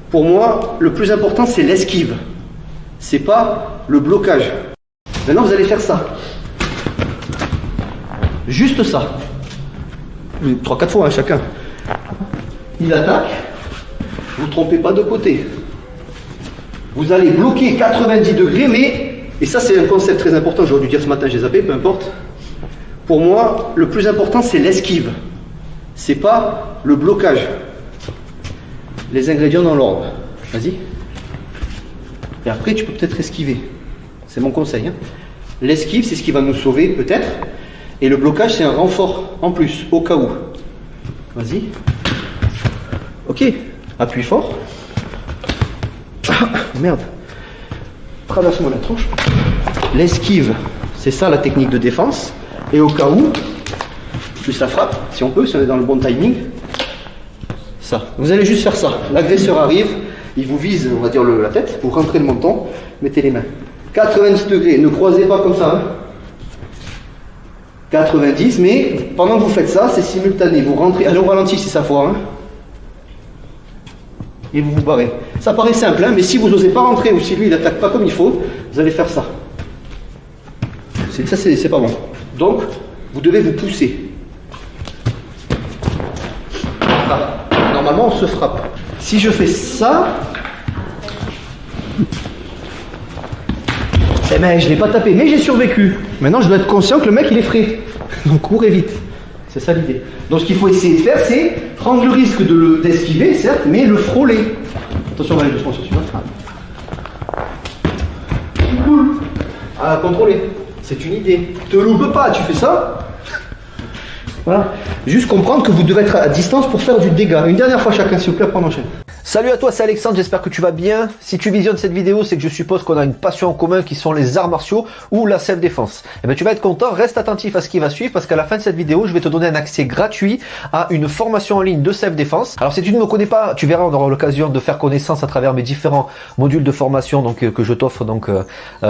Pour moi, le plus important, c'est l'esquive. C'est pas le blocage. Maintenant, vous allez faire ça. Juste ça. 3-4 fois, hein, chacun. Il attaque. Vous ne trompez pas de côté. Vous allez bloquer 90 degrés, mais, et ça c'est un concept très important, j'aurais dû dire ce matin, j'ai zappé, peu importe. Pour moi, le plus important, c'est l'esquive. C'est pas le blocage. Les ingrédients dans l'ordre. Vas-y. Et après, tu peux peut-être esquiver. C'est mon conseil. Hein. L'esquive, c'est ce qui va nous sauver, peut-être. Et le blocage, c'est un renfort en plus, au cas où. Vas-y. Ok. Appuie fort. Merde. Traverse-moi la tronche. L'esquive, c'est ça la technique de défense. Et au cas où, plus la frappe, si on peut, si on est dans le bon timing. Ça. Vous allez juste faire ça. L'agresseur arrive, il vous vise, on va dire, la tête. Vous rentrez le menton, mettez les mains. 90 degrés, ne croisez pas comme ça. Hein. 90, mais pendant que vous faites ça, c'est simultané. Vous rentrez, allez au ralenti si ça foire. Hein. Et vous vous barrez. Ça paraît simple, hein, mais si vous n'osez pas rentrer ou si lui il n'attaque pas comme il faut, vous allez faire ça. Ça, c'est pas bon. Donc, vous devez vous pousser. Voilà. Normalement, on se frappe. Si je fais ça, eh ben, je ne l'ai pas tapé, mais j'ai survécu. Maintenant, je dois être conscient que le mec, il est frais. Donc, courez vite. C'est ça l'idée. Donc, ce qu'il faut essayer de faire, c'est prendre le risque d'esquiver, certes, mais le frôler. Attention, on va aller doucement sur celui-là. À contrôler. C'est une idée. Te loupe pas, tu fais ça. Voilà. Juste comprendre que vous devez être à distance pour faire du dégât. Une dernière fois chacun, s'il vous plaît, après on enchaîne. Salut à toi, c'est Alexandre, j'espère que tu vas bien. Si tu visionnes cette vidéo, c'est que je suppose qu'on a une passion en commun qui sont les arts martiaux ou la self-défense. Eh bien, tu vas être content, reste attentif à ce qui va suivre parce qu'à la fin de cette vidéo, je vais te donner un accès gratuit à une formation en ligne de self-défense. Alors, si tu ne me connais pas, tu verras, on aura l'occasion de faire connaissance à travers mes différents modules de formation que je t'offre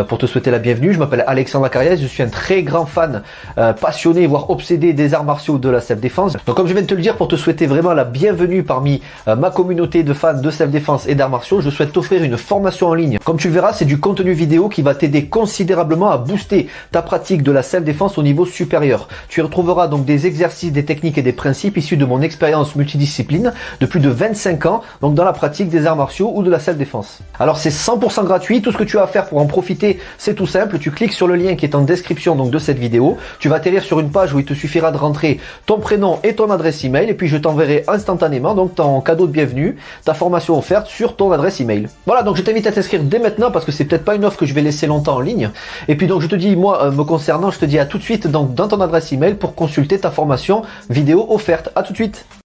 pour te souhaiter la bienvenue. Je m'appelle Alexandre Acariès, je suis un très grand fan, passionné, voire obsédé des arts martiaux de la self-défense. Donc, comme je viens de te le dire, pour te souhaiter vraiment la bienvenue parmi ma communauté de fans de self-défense et d'arts martiaux, je souhaite t'offrir une formation en ligne. Comme tu le verras, c'est du contenu vidéo qui va t'aider considérablement à booster ta pratique de la self-défense au niveau supérieur. Tu y retrouveras donc des exercices, des techniques et des principes issus de mon expérience multidiscipline de plus de 25 ans, donc dans la pratique des arts martiaux ou de la self-défense. Alors c'est 100% gratuit, tout ce que tu as à faire pour en profiter, c'est tout simple, tu cliques sur le lien qui est en description donc de cette vidéo, tu vas atterrir sur une page où il te suffira de rentrer ton prénom et ton adresse email et puis je t'enverrai instantanément donc ton cadeau de bienvenue, ta formation offerte sur ton adresse email. Voilà, donc je t'invite à t'inscrire dès maintenant parce que c'est peut-être pas une offre que je vais laisser longtemps en ligne. Et puis donc je te dis, moi me concernant, je te dis à tout de suite donc dans ton adresse email pour consulter ta formation vidéo offerte. À tout de suite.